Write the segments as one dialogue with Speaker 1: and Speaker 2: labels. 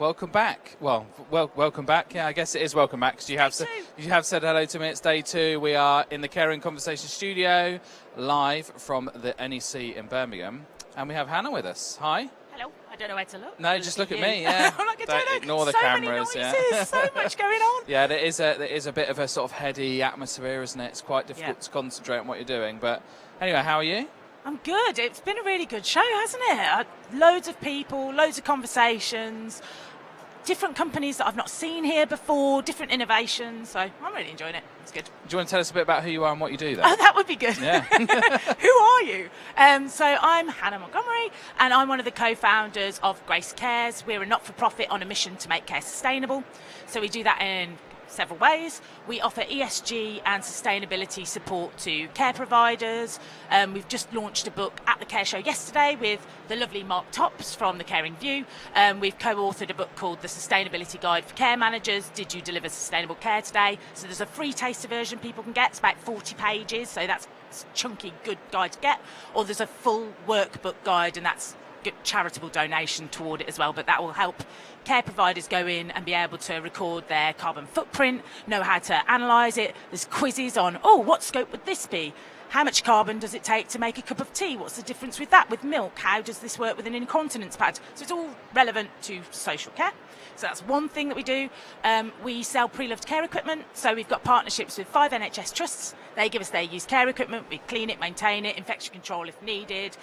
Speaker 1: welcome back. Welcome back. Yeah, I guess it is welcome back because you have said hello to me. It's day 2. We are in the Caring Conversation studio, live from the NEC in Birmingham, and we have Hannah with us. Hi.
Speaker 2: Hello. I don't know where to look.
Speaker 1: No, just look at me. Yeah.
Speaker 2: I'm not going to
Speaker 1: Don't ignore the
Speaker 2: so
Speaker 1: cameras.
Speaker 2: Many noises, so much going on.
Speaker 1: Yeah, there is a bit of a sort of heady atmosphere, isn't it? It's quite difficult to concentrate on what you're doing. But anyway, how are you?
Speaker 2: I'm good. It's been a really good show, hasn't it? Loads of people, loads of conversations, different companies that I've not seen here before, different innovations. So I'm really enjoying it. It's good.
Speaker 1: Do you want to tell us a bit about who you are and what you do then?
Speaker 2: Oh, that would be good.
Speaker 1: Yeah.
Speaker 2: Who are you? So I'm Hannah Montgomery, and I'm one of the co-founders of Grace Cares. We're a not-for-profit on a mission to make care sustainable. So we do that in several ways. We offer ESG and sustainability support to care providers. We've just launched a book at the Care Show yesterday with the lovely Mark Tops from The Caring View. We've co-authored a book called The Sustainability Guide for Care Managers. Did you deliver sustainable care today? So there's a free taster version people can get. It's about 40 pages, so that's a chunky, good guide to get. Or there's a full workbook guide, and that's good charitable donation toward it as well, but that will help care providers go in and be able to record their carbon footprint, know how to analyse it. There's quizzes on, what scope would this be? How much carbon does it take to make a cup of tea? What's the difference with that, with milk? How does this work with an incontinence pad? So it's all relevant to social care. So that's one thing that we do. We sell pre-loved care equipment. So we've got partnerships with 5 NHS trusts. They give us their used care equipment. We clean it, maintain it, infection control if needed.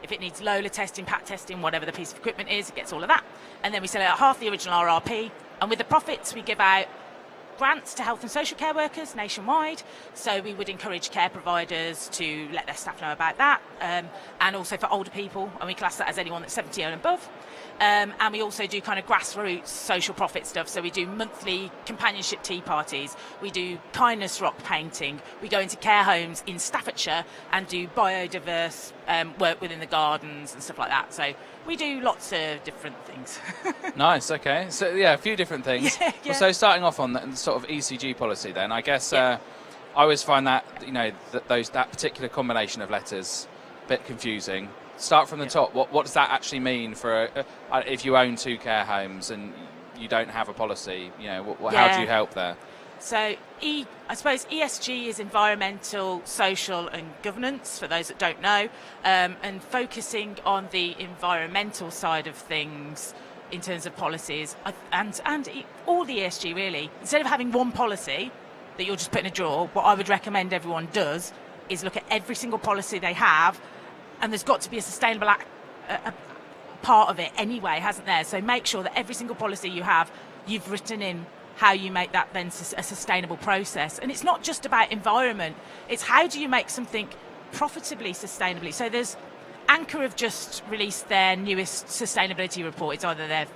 Speaker 2: If it needs Lola testing, PAT testing, whatever the piece of equipment is, it gets all of that. And then we sell it at half the original RRP. And with the profits, we give out grants to health and social care workers nationwide. So we would encourage care providers to let their staff know about that. And also for older people, and we class that as anyone that's 70 and above. And we also do kind of grassroots social profit stuff. So we do monthly companionship tea parties. We do kindness rock painting. We go into care homes in Staffordshire and do biodiverse work within the gardens and stuff like that. So we do lots of different things. Nice,
Speaker 1: okay. So, yeah, a few different things.
Speaker 2: Yeah.
Speaker 1: Well, so starting off on the sort of ECG policy then, I guess I always find that, that particular combination of letters a bit confusing. Start from the top. What does that actually mean for if you own 2 care homes and you don't have a policy? How do you help there?
Speaker 2: So I suppose ESG is environmental, social and governance, for those that don't know, and focusing on the environmental side of things in terms of policies and all the ESG really. Instead of having one policy that you'll just put in a drawer, what I would recommend everyone does is look at every single policy they have, and there's got to be a sustainable a part of it anyway, hasn't there? So make sure that every single policy you have, you've written in how you make that then a sustainable process. And it's not just about environment, it's how do you make something profitably, sustainably. So there's Anchor have just released their newest sustainability report. It's either their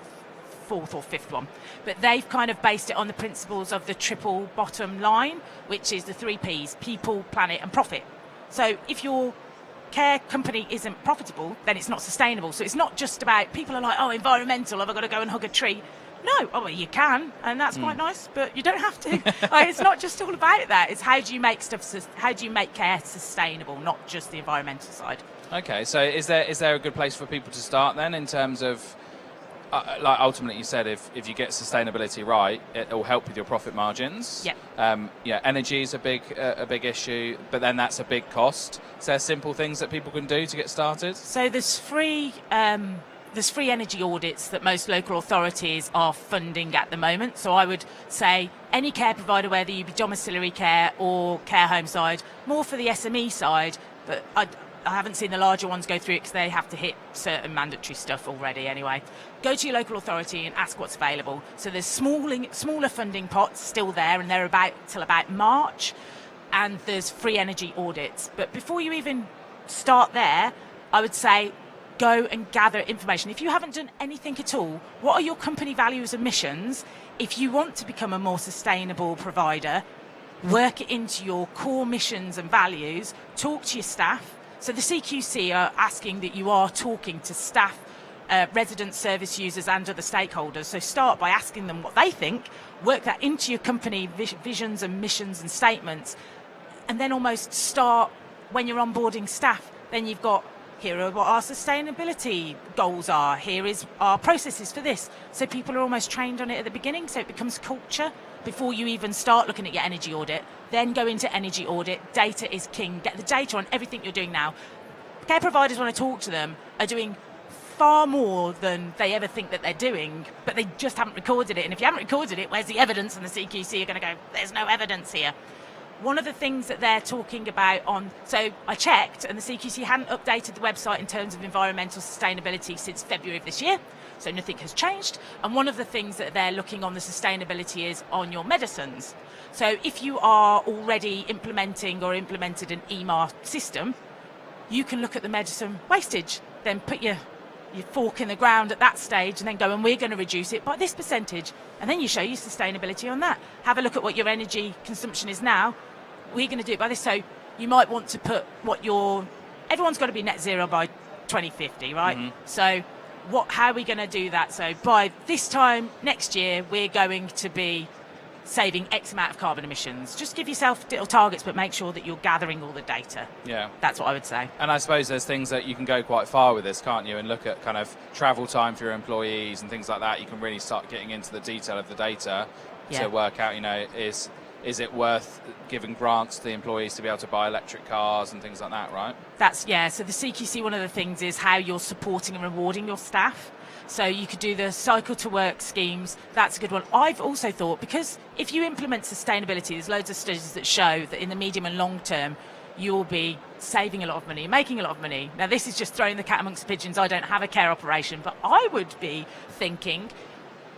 Speaker 2: 4th or 5th one, but they've kind of based it on the principles of the triple bottom line, which is the 3 Ps: people, planet and profit. So if your care company isn't profitable, then it's not sustainable. So it's not just about, people are like, environmental, have I got to go and hug a tree? No, well, you can, and that's quite nice, but you don't have to. It's not just all about that. It's how do you make care sustainable, not just the environmental side.
Speaker 1: Okay, so is there a good place for people to start then, in terms of, like ultimately you said, if you get sustainability right, it will help with your profit margins.
Speaker 2: Yeah.
Speaker 1: Energy is a big issue, but then that's a big cost. Is there simple things that people can do to get started?
Speaker 2: So there's free energy audits that most local authorities are funding at the moment. So I would say any care provider, whether you be domiciliary care or care home side, more for the SME side, but I haven't seen the larger ones go through it because they have to hit certain mandatory stuff already anyway. Go to your local authority and ask what's available. So there's smaller funding pots still there, and they're till about March, and there's free energy audits. But before you even start there, I would say go and gather information. If you haven't done anything at all, what are your company values and missions? If you want to become a more sustainable provider, work it into your core missions and values, talk to your staff. So the CQC are asking that you are talking to staff, residents, service users and other stakeholders. So start by asking them what they think, work that into your company visions and missions and statements, and then almost start when you're onboarding staff. Then you've got here are what our sustainability goals are, here is our processes for this. So people are almost trained on it at the beginning, so it becomes culture before you even start looking at your energy audit. Then go into energy audit. Data is king. Get the data on everything you're doing now. Care providers, when I talk to them, are doing far more than they ever think that they're doing, but they just haven't recorded it. And if you haven't recorded it, where's the evidence? And the CQC are going to go, there's no evidence here. One of the things that they're talking about so I checked, and the CQC hadn't updated the website in terms of environmental sustainability since February of this year, so nothing has changed. And one of the things that they're looking on the sustainability is on your medicines. So if you are already implemented an EMAR system, you can look at the medicine wastage, then put your fork in the ground at that stage and then go, and we're going to reduce it by this percentage. And then you show your sustainability on that. Have a look at what your energy consumption is now. We're going to do it by this. So you might want to put everyone's got to be net zero by 2050, right? Mm-hmm. So how are we going to do that? So by this time next year, we're going to be saving X amount of carbon emissions. Just give yourself little targets, but make sure that you're gathering all the data.
Speaker 1: Yeah.
Speaker 2: That's what I would say.
Speaker 1: And I suppose there's things that you can go quite far with this, can't you? And look at kind of travel time for your employees and things like that. You can really start getting into the detail of the data to work out, is it worth giving grants to the employees to be able to buy electric cars and things like that, right?
Speaker 2: So the CQC, one of the things is how you're supporting and rewarding your staff. So you could do the cycle to work schemes. That's a good one. I've also thought, because if you implement sustainability, there's loads of studies that show that in the medium and long term, you'll be saving a lot of money, making a lot of money. Now, this is just throwing the cat amongst the pigeons. I don't have a care operation, but I would be thinking,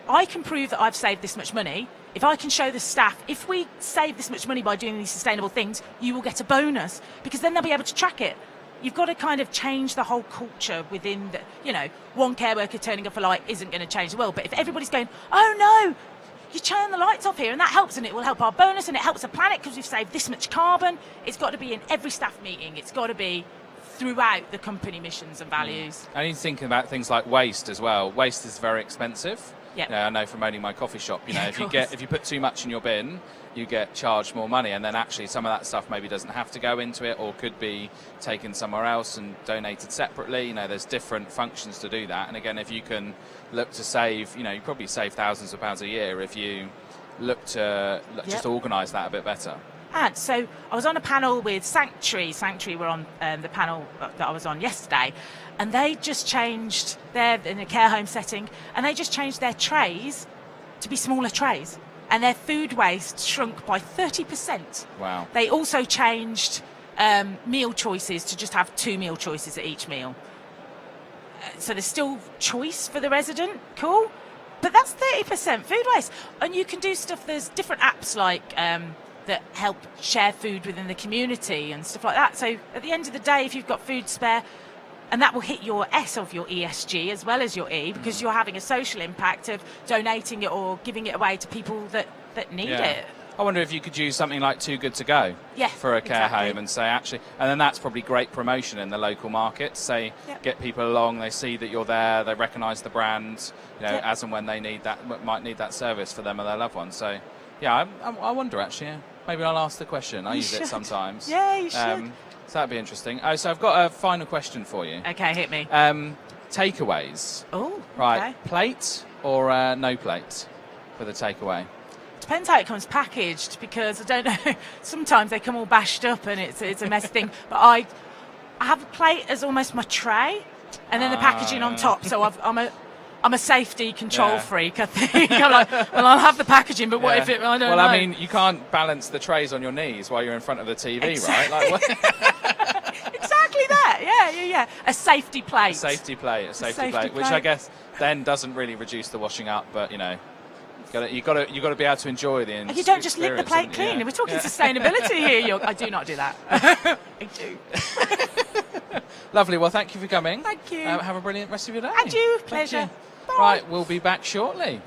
Speaker 2: I can prove that I've saved this much money. If I can show the staff, if we save this much money by doing these sustainable things, you will get a bonus, because then they'll be able to track it. You've got to kind of change the whole culture within one care worker turning off a light isn't going to change the world. But if everybody's going, oh no, you turn the lights off here and that helps, and it will help our bonus and it helps the planet because we've saved this much carbon, it's got to be in every staff meeting. It's got to be throughout the company missions and values.
Speaker 1: I need to think about things like waste as well. Waste is very expensive.
Speaker 2: Yep.
Speaker 1: I know from owning my coffee shop, if you put too much in your bin, you get charged more money, and then actually some of that stuff maybe doesn't have to go into it or could be taken somewhere else and donated separately. There's different functions to do that. And again, if you can look to save, you probably save thousands of pounds a year if you look to just organise that a bit better.
Speaker 2: And so I was on a panel with Sanctuary. Sanctuary were on the panel that I was on yesterday, and they just changed in a care home setting, and they just changed their trays to be smaller trays, and their food waste shrunk by 30%.
Speaker 1: Wow.
Speaker 2: They also changed meal choices to just have 2 meal choices at each meal. So there's still choice for the resident, cool, but that's 30% food waste. And you can do stuff, there's different apps like that help share food within the community and stuff like that. So at the end of the day, if you've got food spare, and that will hit your S of your ESG as well as your E, because you're having a social impact of donating it or giving it away to people that need it.
Speaker 1: I wonder if you could use something like Too Good To Go for a care home and say, actually, and then that's probably great promotion in the local market. Say, get people along, they see that you're there, they recognise the brand, as and when they might need that service for them or their loved ones. So, I wonder actually. Maybe I'll ask the question. I use it sometimes.
Speaker 2: Yeah, you should.
Speaker 1: So that'd be interesting. Oh, so I've got a final question for you.
Speaker 2: Okay, hit me.
Speaker 1: Takeaways.
Speaker 2: Oh,
Speaker 1: right.
Speaker 2: Okay.
Speaker 1: Plate or no plate for the takeaway?
Speaker 2: Depends how it comes packaged, because I don't know. Sometimes they come all bashed up and it's a messy thing. But I have a plate as almost my tray, and then the packaging on top. So I'm a safety control freak, I think. I'm like, well, I'll have the packaging, but what if it, I don't know.
Speaker 1: Well, I mean, you can't balance the trays on your knees while you're in front of the TV, right? Like, what?
Speaker 2: Exactly that, yeah. A safety plate.
Speaker 1: A safety plate, which I guess then doesn't really reduce the washing up, but, you've got to be able to enjoy the
Speaker 2: and you don't just lick the plate clean. We're talking sustainability here. I do not do that. I do.
Speaker 1: Lovely. Well, thank you for coming.
Speaker 2: Thank you.
Speaker 1: Have a brilliant rest of your day.
Speaker 2: And you. Pleasure. Bye.
Speaker 1: Right, we'll be back shortly.